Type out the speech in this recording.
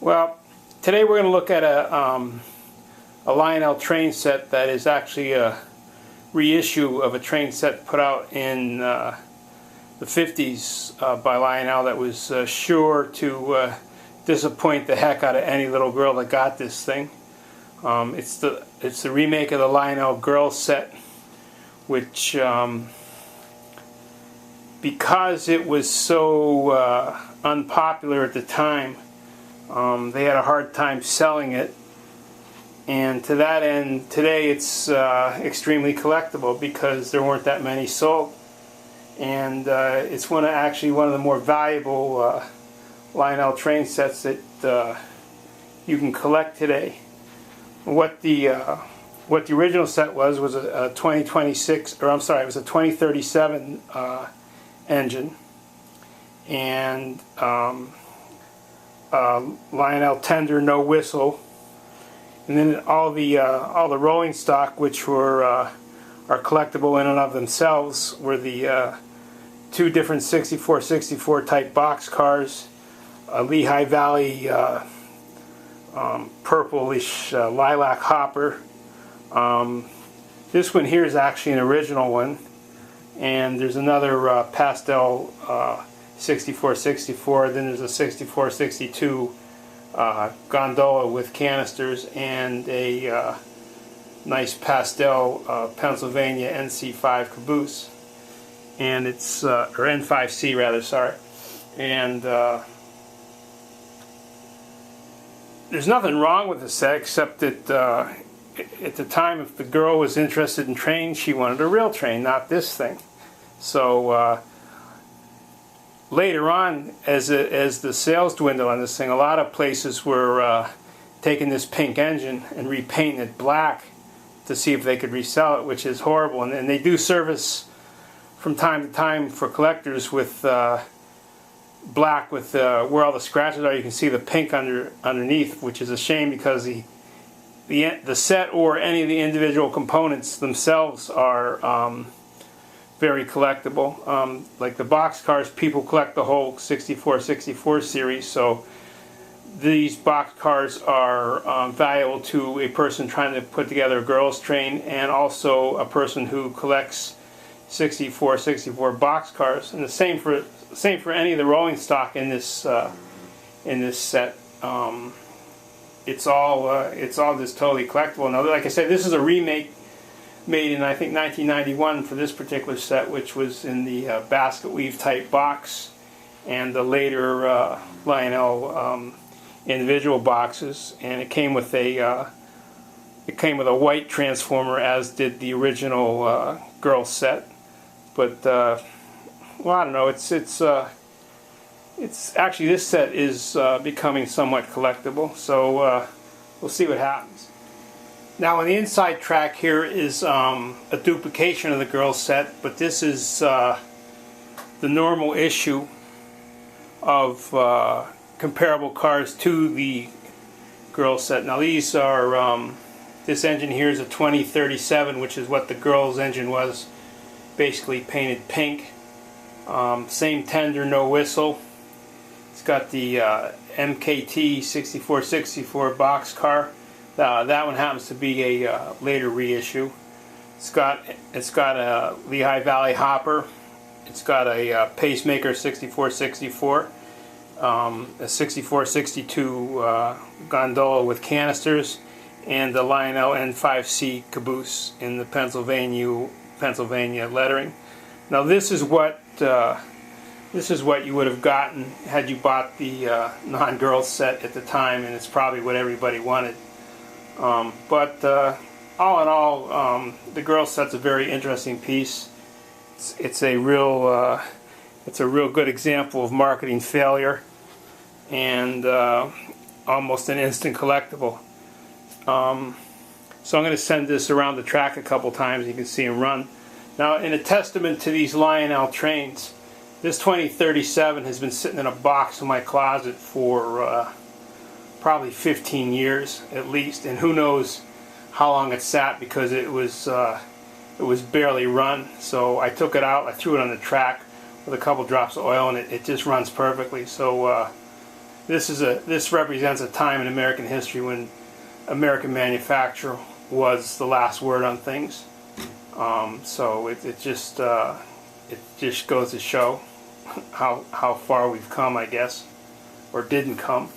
Well, today we're going to look at a Lionel train set that is actually a reissue of a train set put out in the 50s by Lionel that was sure to disappoint the heck out of any little girl that got this thing. It's the remake of the Lionel girl set, which because it was so unpopular at the time, they had a hard time selling it, and to that end today it's extremely collectible because there weren't that many sold, and it's actually one of the more valuable Lionel train sets that you can collect today. What the original set was a 2026, or I'm sorry, it was a 2037 engine, and Lionel tender, no whistle, and then all the rolling stock, which are collectible in and of themselves, were the two different 6464 type box cars, a Lehigh Valley purplish lilac hopper. This one here is actually an original one, and there's another pastel 6464. Then there's a 6462 gondola with canisters, and a nice pastel Pennsylvania NC5 caboose, and it's or N5C rather, sorry. And there's nothing wrong with the set, except that at the time, if the girl was interested in trains, she wanted a real train, not this thing. So later on, as the sales dwindled on this thing, a lot of places were taking this pink engine and repainting it black to see if they could resell it, which is horrible. And they do service from time to time for collectors with black, with where all the scratches are. You can see the pink underneath, which is a shame because the set or any of the individual components themselves are very collectible. Like the box cars, people collect the whole 64 series, so these box cars are valuable to a person trying to put together a girls train, and also a person who collects 64 box cars. And the same for any of the rolling stock in this set. It's all just totally collectible. Now, like I said, this is a remake made in, I think, 1991 for this particular set, which was in the basket weave type box, and the later Lionel individual boxes. And it came with a white transformer, as did the original girl set. But well, I don't know. It's actually, this set is becoming somewhat collectible. So we'll see what happens. Now, on the inside track here is a duplication of the girl set, but this is the normal issue of comparable cars to the girl set. Now, these are this engine here is a 2037, which is what the girl's engine was, basically painted pink. Same tender, no whistle. It's got the MKT 6464 box car. That one happens to be a later reissue. It's got a Lehigh Valley hopper. It's got a pacemaker 6464, a 6462 gondola with canisters, and the Lionel N5C caboose in the Pennsylvania lettering. Now, this is what you would have gotten had you bought the non-girl set at the time, and it's probably what everybody wanted. But all in all, the girl set's a very interesting piece. It's a real good example of marketing failure, and almost an instant collectible. So I'm going to send this around the track a couple times. You can see him run. Now, in a testament to these Lionel trains, this 2037 has been sitting in a box in my closet for probably 15 years at least, and who knows how long it sat, because it was barely run. So I took it out, I threw it on the track with a couple drops of oil, and it just runs perfectly. So this represents a time in American history when American manufacture was the last word on things. So it just goes to show how far we've come, I guess, or didn't come.